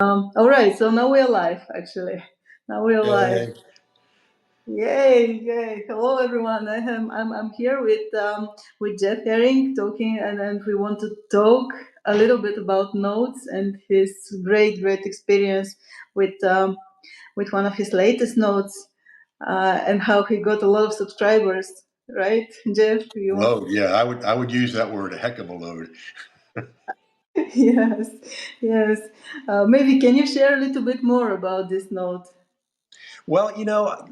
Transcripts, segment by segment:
All right, so now we're live, actually. Now we're live. Yay. Yay, yay. Hello, everyone. I'm here with Jeff Herring talking, and we want to talk a little bit about notes and his great experience with one of his latest notes and how he got a lot of subscribers, right, Jeff? You want? Load. Yeah, I would use that word, a heck of a load. Yes, yes. Maybe can you share a little bit more about this note? Well,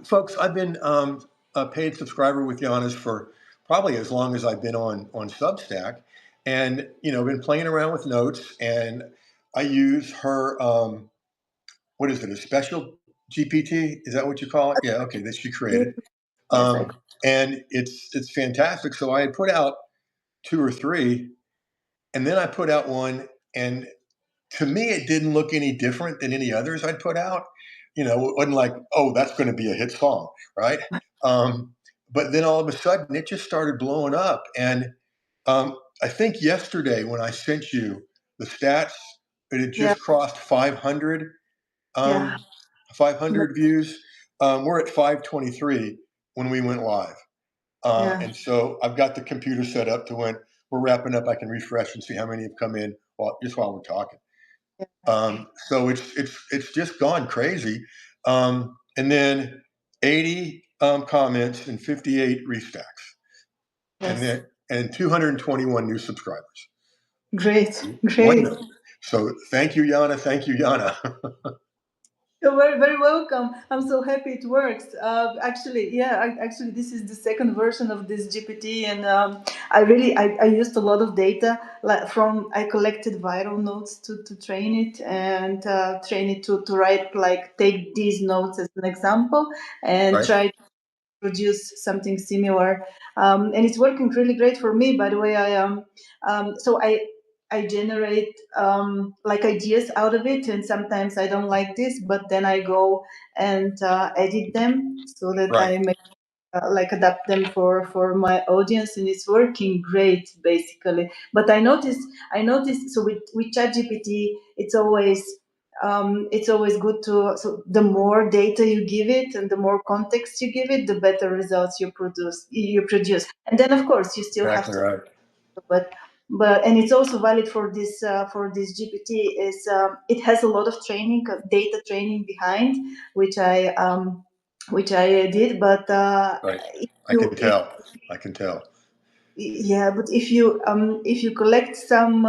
folks, I've been a paid subscriber with Yana's for probably as long as I've been on Substack, and been playing around with notes, and I use her what is it, a special GPT? Is that what you call it? Yeah, okay, that she created. Yes, And it's fantastic. So I had put out two or three, and then I put out one, and to me, it didn't look any different than any others I'd put out. It wasn't like, oh, that's going to be a hit song, right? But then all of a sudden, it just started blowing up. And I think yesterday when I sent you the stats, it had yeah, just crossed 500, yeah. um, 500 views. We're at 523 when we went live. Yeah. And so I've got the computer set up to when we're wrapping up, I can refresh and see how many have come in just while we're talking. So it's just gone crazy. And then 80 comments and 58 restacks, and Yes. then and 221 new subscribers. Great. One Great. note. So thank you, Yana. Thank you, Yana. You're very welcome. I'm so happy it works. Actually, yeah. Actually, this is the second version of this GPT, and I used a lot of data. Like from I collected viral notes to train it and train it to write, like take these notes as an example and Right. try produce something similar, and it's working really great for me. By the way, so I generate like ideas out of it, and sometimes I don't like this, but then I go and edit them so that Right. I make like adapt them for my audience, and it's working great basically. But I noticed so with ChatGPT, it's always good to, so the more data you give it and the more context you give it, the better results you produce. And then of course you still have Exactly to, right. but and it's also valid for this GPT is it has a lot of training, data training behind, which I did, but Right. if I you can if tell. I can tell. yeah, but if you collect some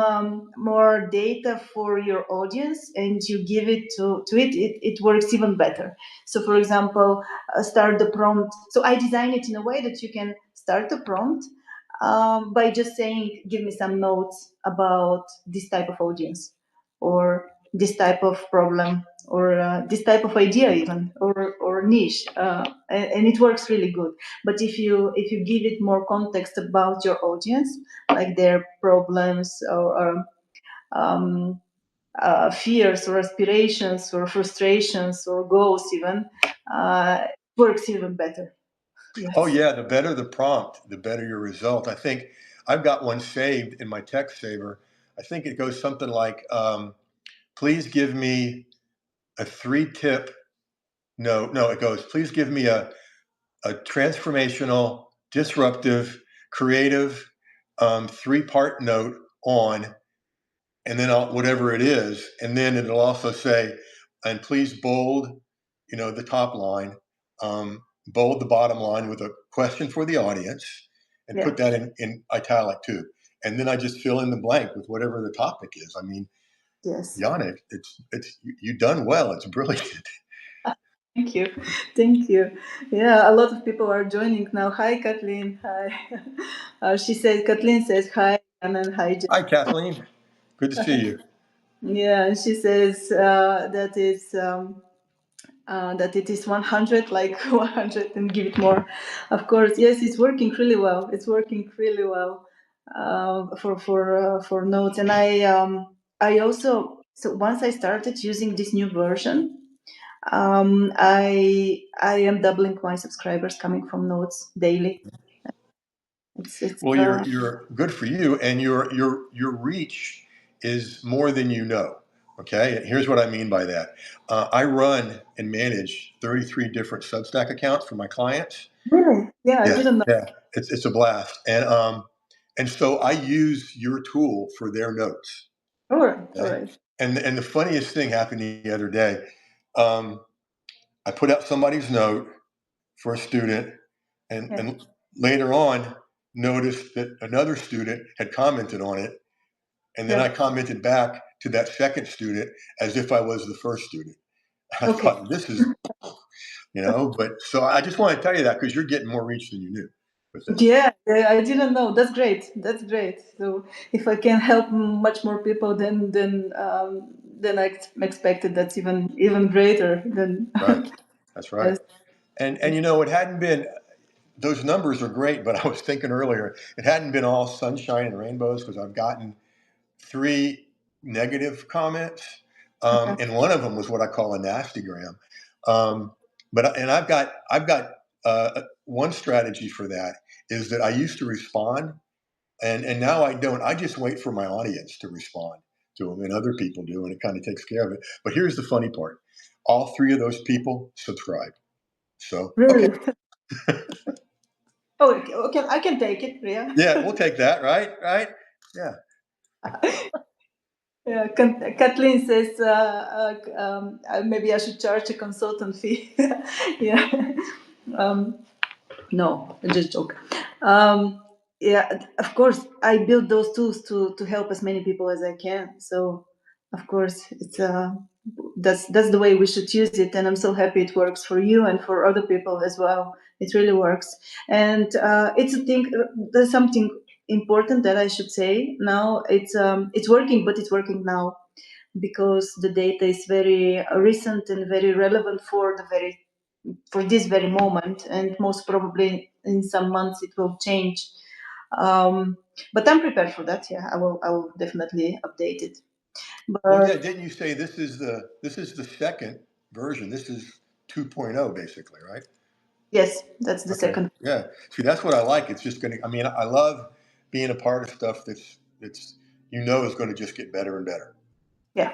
more data for your audience and you give it to it works even better. So for example, start the prompt. So I design it in a way that you can start the prompt by just saying, give me some notes about this type of audience, or this type of problem, or this type of idea even, or niche, and it works really good. But if you give it more context about your audience, like their problems or um, fears or aspirations or frustrations or goals even, it works even better. Oh Yes. yeah, the better the prompt, the better your result. I think I've got one saved in my text saver. I think it goes something like, "Please give me a three-tip." No, it goes, "Please give me a transformational, disruptive, creative, three-part note on," and then whatever it is, and then it'll also say, "And please bold, the top line, bold the bottom line with a question for the audience, and Yeah. put that in italic too." And then I just fill in the blank with whatever the topic is. I mean, Yes. Yannick, it's you done well. It's brilliant. Thank you. Thank you. Yeah, a lot of people are joining now. Hi, Kathleen. Hi. Kathleen says hi, and then hi, Jen. Hi, Kathleen. Good to see you. Yeah, and she says that it is 100, like 100, and give it more. Of course, yes, it's working really well. It's working really well for notes. And I also, so once I started using this new version, I am doubling my subscribers coming from notes daily. It's Well, you're good for you, and your reach is more than you know, Okay, and here's what I mean by that. I run and manage 33 different Substack accounts for my clients. Really? Yeah, I Yeah, didn't know. yeah, it's a blast, and so I use your tool for their notes. All right, all Okay, right. and the funniest thing happened the other day. Um, I put out somebody's note for a student, Yeah, and later on noticed that another student had commented on it, and then yeah. I commented back to that second student as if I was the first student. I Okay. thought this is, but so I just want to tell you that because you're getting more reach than you knew with this. Yeah, yeah, I didn't know. That's great. That's great. So if I can help much more people, then I expected that's even greater than Right. That's right. yes. And it hadn't been those numbers are great, but I was thinking earlier, it hadn't been all sunshine and rainbows because I've gotten three negative comments, Okay. and one of them was what I call a nastygram. But I've got one strategy for that is that I used to respond, and now I don't. I just wait for my audience to respond to them, and other people do, and it kind of takes care of it. But here's the funny part: all three of those people subscribe. So okay, Really? Oh, okay, okay, I can take it. Yeah. yeah, we'll take that. Right, right, yeah. Yeah. Kathleen says maybe I should charge a consultant fee. Yeah. Um, No, just joke. Um, yeah, of course, I build those tools to help as many people as I can. So, of course, it's that's the way we should use it, and I'm so happy it works for you and for other people as well. It really works, and it's a thing. There's something important that I should say now. It's working, but it's working now because the data is very recent and very relevant for this very moment, and most probably in some months it will change. Um, but I'm prepared for that. Yeah, I will definitely update it. Well, yeah. But Didn't you say this is the second version? This is 2.0, basically, right? yes, that's the Okay. second. Yeah. See, that's what I like. It's just gonna. I mean, I love being a part of stuff that's is going to just get better and better. Yeah,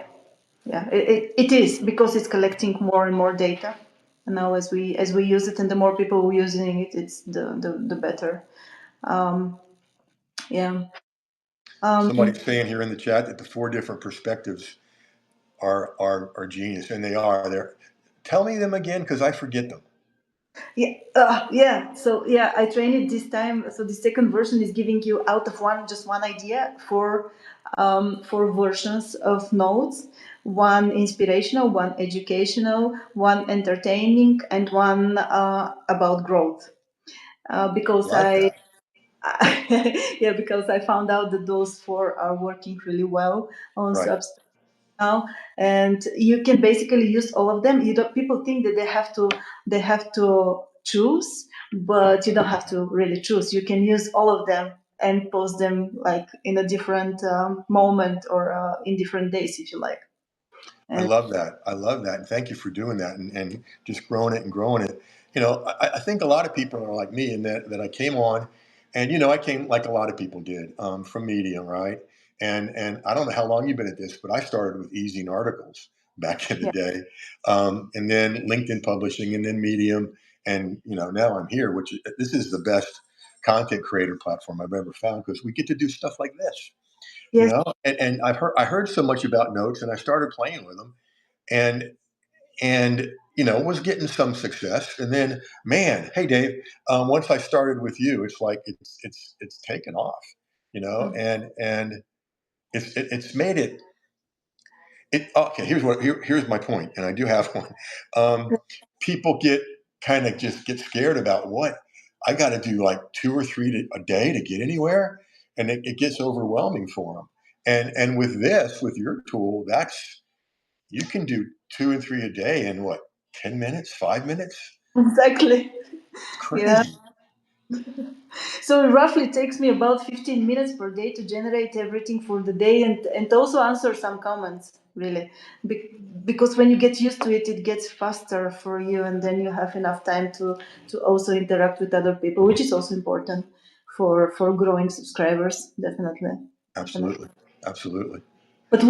yeah, it is because it's collecting more and more data. And now as we use it, and the more people who are using it, it's the better. Um, yeah. Somebody's Um, saying here in the chat that the four different perspectives are genius, and they are. There. Tell me them again because I forget them. Yeah, yeah. So yeah, I trained it this time. So the second version is giving you out of one, just one idea for four versions of notes: one inspirational, one educational, one entertaining, and one about growth. I Because like I that. yeah, because I found out that those four are working really well on Right. Substack now, and you can basically use all of them. You don't, people think that they have to choose, but you don't have to really choose. You can use all of them and post them like in a different moment or in different days if you like. I And love that. I love that. And thank you for doing that and just growing it and growing it. I think a lot of people are like me in that I came on and, I came like a lot of people did from Medium, right? And I don't know how long you've been at this, but I started with Easing articles back in the yeah, day. And then LinkedIn publishing and then Medium. And, now I'm here, this is the best content creator platform I've ever found because we get to do stuff like this yes, and I heard so much about notes and I started playing with them and was getting some success and then man, hey Dave, once I started with you it's like it's taken off, and it's made it okay. Here's my point, and I do have one. People kind of just get scared about what I got to do, like two or three a day to get anywhere, and it gets overwhelming for them. And with your tool, that's you can do two and three a day in what 10 minutes, 5 minutes. exactly. It's Yeah. crazy. So it roughly takes me about 15 minutes per day to generate everything for the day, and also answer some comments, really. Because when you get used to it, it gets faster for you, and then you have enough time to also interact with other people, which is also important for growing subscribers, definitely. Definitely. Absolutely, absolutely. But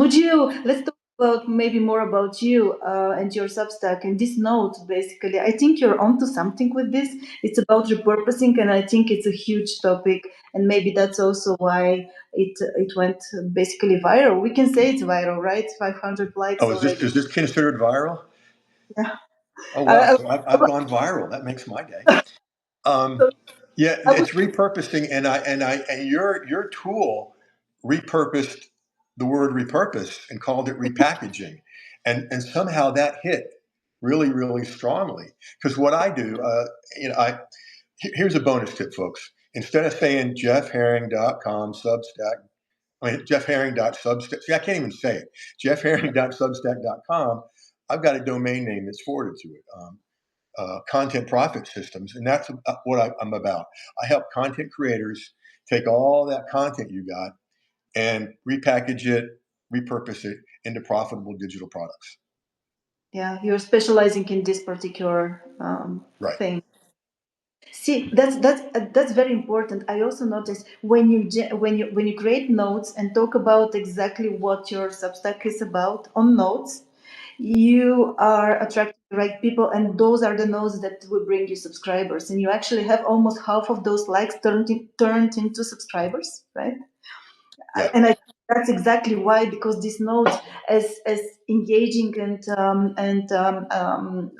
let's talk Well, maybe more about you and your Substack and this note. Basically, I think you're onto something with this. It's about repurposing, and I think it's a huge topic. And maybe that's also why it went basically viral. We can say it's viral, right? 500 likes Oh, already. is this considered viral? Yeah. Oh wow, I, so I've gone viral. That makes my day. Um, so yeah, I would, it's repurposing, and your tool repurposed the word repurpose and called it repackaging, and somehow that hit really strongly. Because what I do, I here's a bonus tip, folks. Instead of saying jeffherring.com Substack, I mean jeffherring.substack. See, I can't even say it. Jeffherring.substack.com. I've got a domain name that's forwarded to it. Content profit systems, and that's what I'm about. I help content creators take all that content you got and repackage it, repurpose it into profitable digital products. yeah, you're specializing in this particular Right. thing. See, that's very important. I also notice when when you create notes and talk about exactly what your Substack is about on notes, you are attracting the right people, and those are the notes that will bring you subscribers. And you actually have almost half of those likes turned into subscribers, right? Yeah. And I think that's exactly why, because this note, as engaging and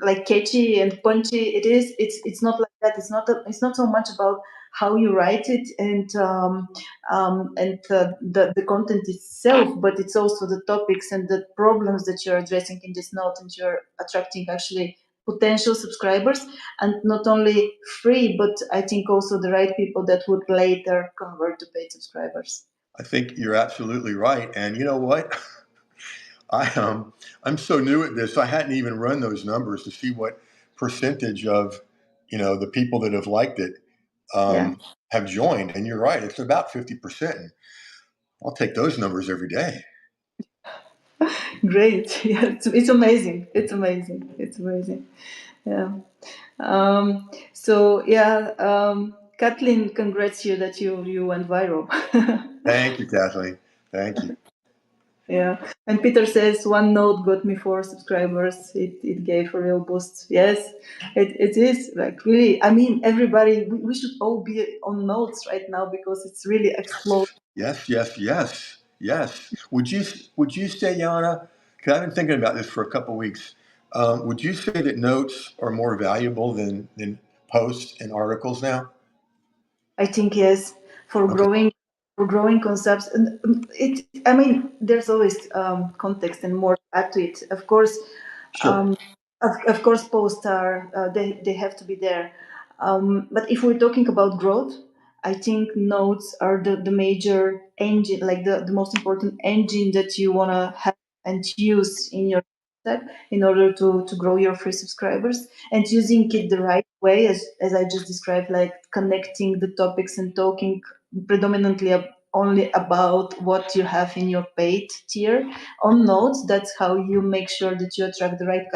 like catchy and punchy it is, it's not like that. It's not so much about how you write it and the content itself, but it's also the topics and the problems that you're addressing in this note, and you're attracting actually potential subscribers, and not only free, but I think also the right people that would later convert to paid subscribers. I think you're absolutely right. And you know what? I'm so new at this. I hadn't even run those numbers to see what percentage of the people that have liked it Yeah. have joined. And you're right. It's about 50%. And I'll take those numbers every day. Great. Yeah, it's amazing. It's amazing. It's amazing. Yeah. So yeah, Kathleen congrats you that you went viral. Thank you, Kathleen. Thank you. Yeah. And Peter says one note got me 4 subscribers. It gave a real boost. Yes, it is like really. I mean, everybody. We should all be on notes right now because it's really exploding. Yes. Would you say, Yana? Because I've been thinking about this for a couple of weeks. Would you say that notes are more valuable than posts and articles now? I think yes, for Okay, growing for growing concepts, and it. I mean, there's always context and more to add to it. Of course, sure. um, of course, posts are they have to be there. But if we're talking about growth, I think notes are the major engine, like the most important engine that you wanna have and use in your step in order to grow your free subscribers, and using it the right way, as I just described, like connecting the topics and talking predominantly only about what you have in your paid tier on notes. That's how you make sure that you attract the right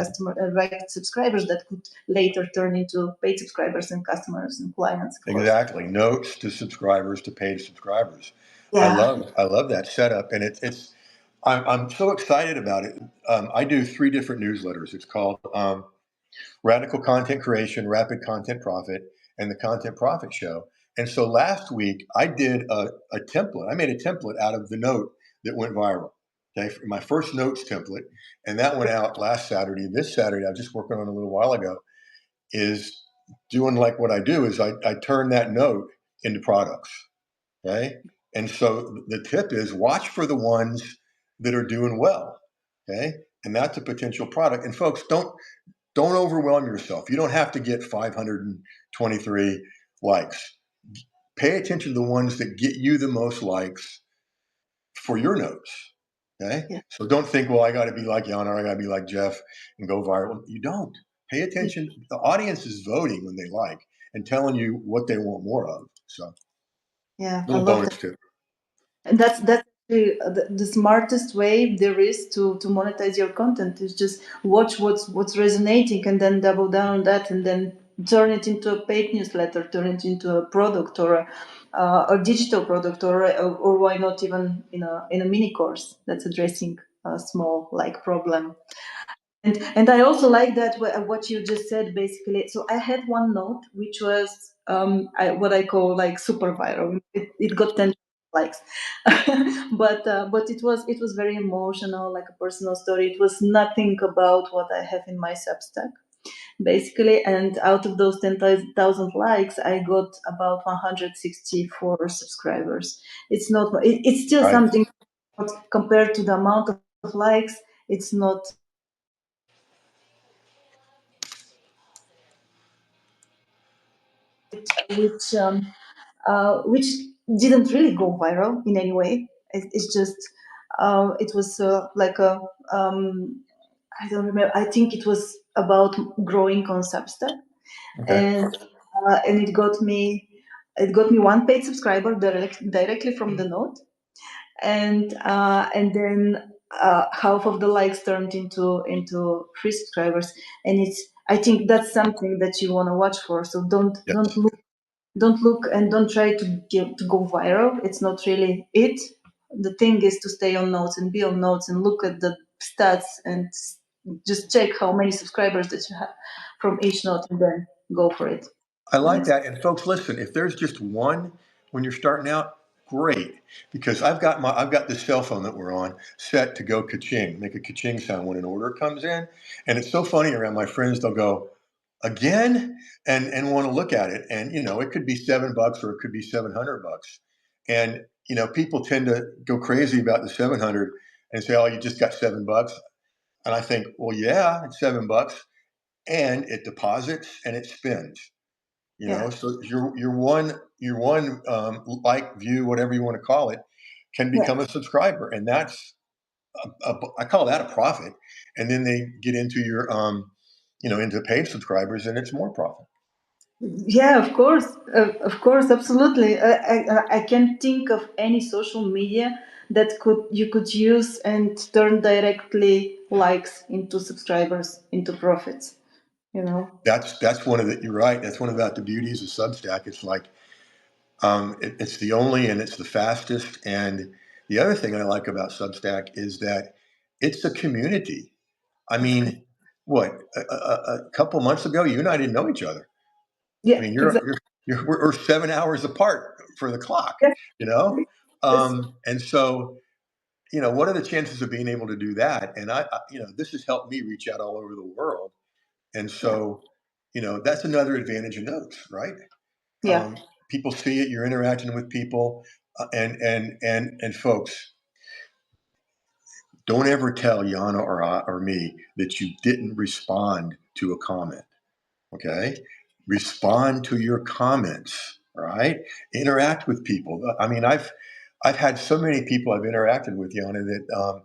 right subscribers that could later turn into paid subscribers and customers and clients, of course. Exactly. Notes to subscribers to paid subscribers. Yeah. I love that setup, and it's I'm so excited about it. I do 3 different newsletters. It's called Radical Content Creation, Rapid Content Profit, and the Content Profit Show. And so last week I did a template. I made a template out of the note that went viral. Okay, my first notes template, and that went out last Saturday. This Saturday, I was just working on a little while ago, is doing like what I do is I turn that note into products. Okay. And so the tip is watch for the ones that are doing well. Okay. And that's a potential product. And folks, don't overwhelm yourself. You don't have to get 523 likes. Pay attention to the ones that get you the most likes for your notes. Okay. Yeah. So don't think, well, I got to be like Yana or I got to be like Jeff and go viral. You don't. Pay attention. The audience is voting when they like and telling you what they want more of. So, Yeah, I little love that. bonus tip. And that's the smartest way there is to monetize your content is just watch what's resonating and then double down on that, and then turn it into a paid newsletter, turn it into a product or a digital product, or why not even in a mini course that's addressing. small like problem. And I also like that what you just said basically. So I had one note which was what I call like super viral. It got 10 likes, but it was very emotional, like a personal story. It was nothing about what I have in my Substack basically. And out of those 10,000 likes, I got about 164 subscribers. It's still Right. something, but compared to the amount of likes, it's not which didn't really go viral in any way. It's just it was like a I don't remember. I think it was about growing on Substack, Okay. and it got me one paid subscriber directly from the note, and then half of the likes turned into free subscribers, and it's I think that's something that you want to watch for. So don't Yes. don't look don't look and don't try to go viral. It's not really it. The thing is to stay on notes and be on notes and look at the stats and just check how many subscribers that you have from each note and then go for it I the like next. that. And folks, listen, if there's just one when you're starting out, great. Because I've got this cell phone that we're on set to go ka-ching, make a ka-ching sound when an order comes in. And it's so funny around my friends, they'll go, again? And want to look at it. And it could be $7 or it could be $700. And people tend to go crazy about the 700 and say, oh, you just got $7. And I think, well, yeah, it's $7 and it deposits and it spins. Yeah. So your one like, view, whatever you want to call it, can Yeah. become a subscriber, and that's I call that a profit. And then they get into your into paid subscribers, and it's more profit. Yeah, of course, absolutely. I can't think of any social media that you could use and turn directly likes into subscribers into profits. You know. That's one of the You're right. That's one about the beauties of Substack. It's like it's the only and it's the fastest. And the other thing I like about Substack is that it's a community. I Exactly. mean, what a couple months ago, you and I didn't know each other. I Yeah, mean, exactly. we're 7 hours apart for the clock, Yeah, you know, yes, and so what are the chances of being able to do that? And this has helped me reach out all over the world, and yeah, so that's another advantage of notes, right? yeah, People see it, you're interacting with people, and folks, don't ever tell Yana or me that you didn't respond to a comment. Okay, respond to your comments. Right, interact with people. I mean, I've had so many people I've interacted with, Yana, that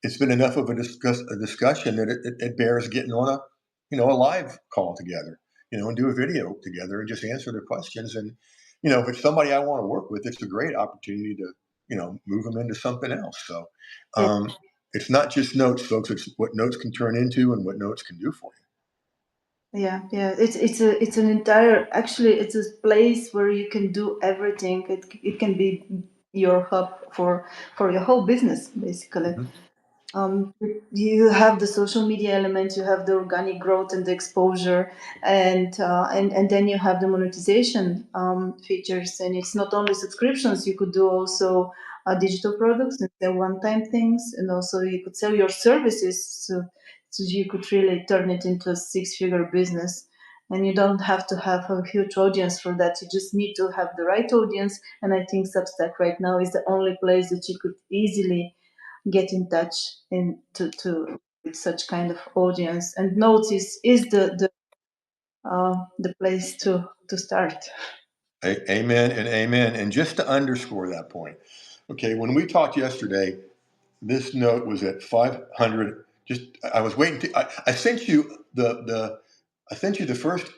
it's been enough of a discussion that it bears getting on a live call together, and do a video together and just answer their questions. And if it's somebody I want to work with, it's a great opportunity to move them into something else. So yeah, um, it's not just notes, folks. It's what notes can turn into and what notes can do for you. yeah. It's an entire. Actually, it's a place where you can do everything. It can be your hub for your whole business, basically. Mhm. um, you have the social media element, you have the organic growth and the exposure, and then you have the monetization features. And it's not only subscriptions; you could do also digital products and sell one-time things, and also you could sell your services. So you could really turn it into a six-figure business. And you don't have to have a huge audience for that. You just need to have the right audience. And I think Substack right now is the only place that you could easily get in touch and to with such kind of audience. And notes is the place to start. Amen and amen. And just to underscore that point, okay, when we talked yesterday, this note was at 500. Just I was waiting to. I sent you the first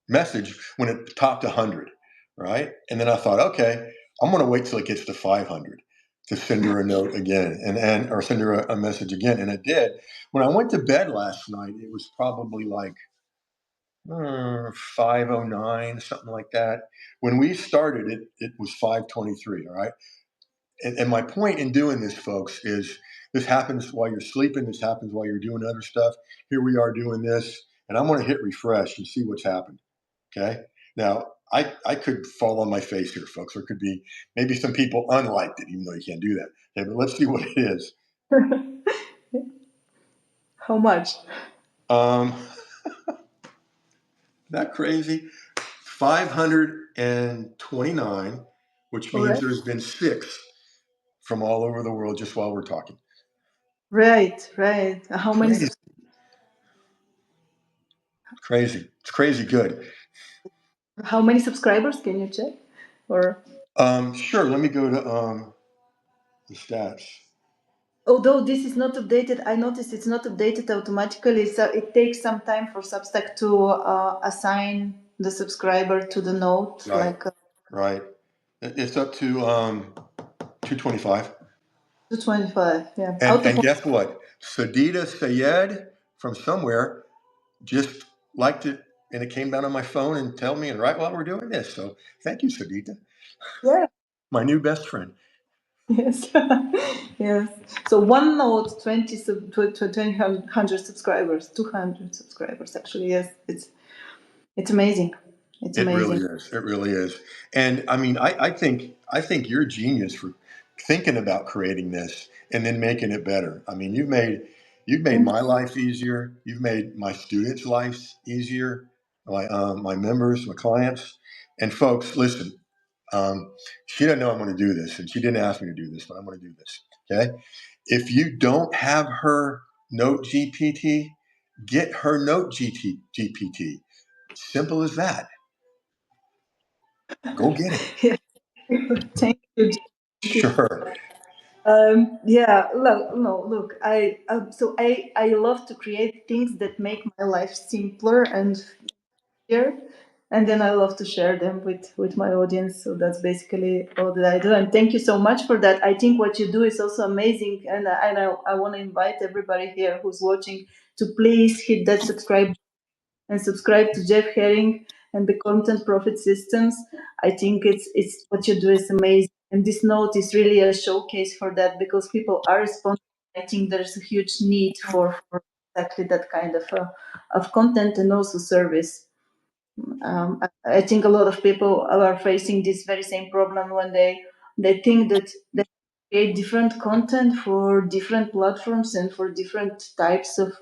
message when it topped 100, right? And then I thought, okay, I'm going to wait till it gets to 500 to send her a note again, and or send her a message again. And I did. When I went to bed last night, it was probably like 509, something like that. When we started it, it was 523. All right. And my point in doing this, folks, is this happens while you're sleeping. This happens while you're doing other stuff. Here we are doing this, and I'm going to hit refresh and see what's happened. Okay. Now, I could fall on my face here, folks. There could be maybe some people unliked it, even though you can't do that. Okay, but let's see what it is. How much? Um, that crazy? 529, which All means right. there's been six from all over the world just while we're talking. Right, right. How many Crazy, crazy. It's crazy good. how many subscribers can you check? Or Sure. Let me go to the stats. although this is not updated, I noticed it's not updated automatically, so it takes some time for Substack to assign the subscriber to the note, Right, like right. It's up to 225. 225. Yeah, out of And guess what? Sadida Sayed from somewhere just liked it, and it came down on my phone and tell me, and right while we're doing this. So thank you, Sadida, yeah, my new best friend. yes, yes. So one note, 20 subscribers, 200 subscribers. Actually, yes, it's amazing. It's It really amazing. is. It really is. And I mean, I think you're a genius for thinking about creating this and then making it better. I mean, you've made Thank my life easier. You've made my students' lives easier. My members, my clients, and folks. Listen, she doesn't know I'm going to do this, and she didn't ask me to do this, but I'm going to do this. Okay. If you don't have her Note GPT, get her Note GPT. Simple as that. Go get it. you. Thank you. Thank you. Sure. Yeah, look, no, look, I love to create things that make my life simpler and easier, and then I love to share them with my audience. So that's basically all that I do. And thank you so much for that. I think what you do is also amazing, and I want to invite everybody here who's watching to please hit that subscribe and subscribe to Jeff Herring and the Content Profit Systems. I think it's what you do is amazing, and this note is really a showcase for that because people are responding. I think there's a huge need for exactly that kind of content and also service. I think a lot of people are facing this very same problem when they think that they create different content for different platforms and for different types of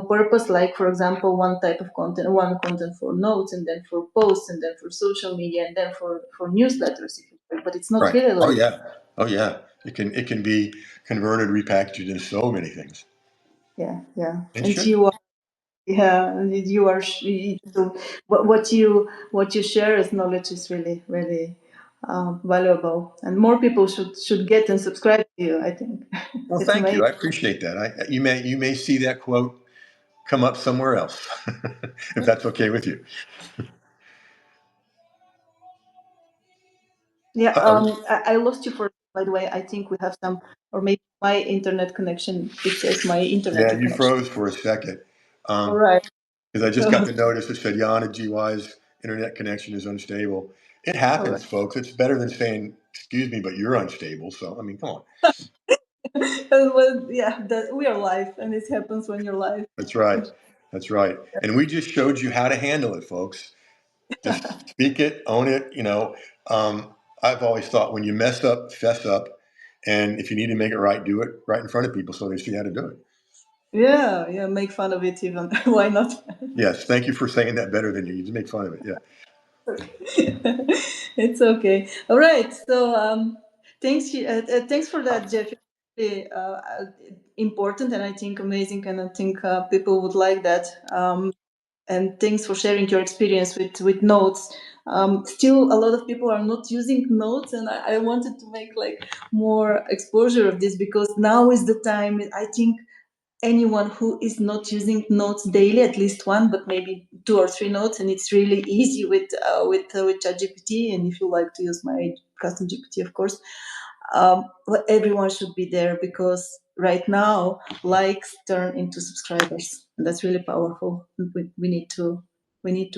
purpose. Like for example, one type of content, one content for notes, and then for posts, and then for social media, and then for newsletters. If you like. But it's not Right. really Oh like yeah. Oh yeah. It can be converted, repackaged into so many things. yeah, yeah. It And should. you are yeah, and you are so what you share as knowledge is really really valuable, and more people should get and subscribe to you. I think Well, it's thank amazing. you. I appreciate that. You may see that quote come up somewhere else, if that's okay with you. Yeah, Uh-oh. I lost you for by the way. I think we have some, or maybe my internet connection. It says my internet Yeah, you connection. froze for a second. All right. Because I just got So, the notice that said Yana GY's internet connection is unstable. It all right. happens, folks. It's better than saying, "Excuse me, but you're unstable." So I mean, come on. Well, yeah, that we are live, and it happens when you're live. That's right. That's right. And we just showed you how to handle it, folks. Just speak it, own it. I've always thought when you mess up, fess up, and if you need to make it right, do it right in front of people so they see how to do it. Yeah, yeah. Make fun of it even. Why not? Yes, thank you for saying that better than you. You just make fun of it. Yeah. It's okay. All right. So thanks for that, Jeff. It's really, important, and I think amazing, and I think people would like that. And thanks for sharing your experience with notes. Still, a lot of people are not using notes, and I wanted to make like more exposure of this because now is the time. I think anyone who is not using notes daily, at least one, but maybe two or three notes, and it's really easy with ChatGPT. And if you like to use my custom GPT, of course, well, everyone should be there because right now likes turn into subscribers, and that's really powerful. And we need to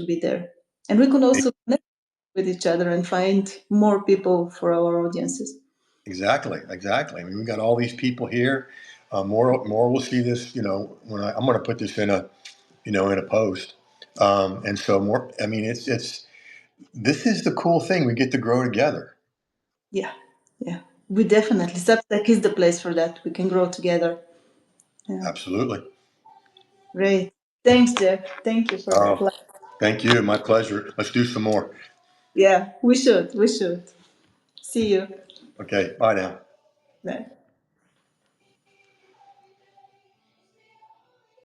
be there, and we can also connect with each other and find more people for our audiences. Exactly, exactly. I mean, we got all these people here. More will see this. When I'm going to put this in a, in a post. And so more. I mean, it's this is the cool thing. We get to grow together. Yeah, yeah. We definitely Substack is the place for that. We can grow together. Yeah, Absolutely. great. Thanks, Jeff. Thank you for that. Oh, thank you. My pleasure. Let's do some more. Yeah, we should. We should. See you. Okay. Bye now. Bye.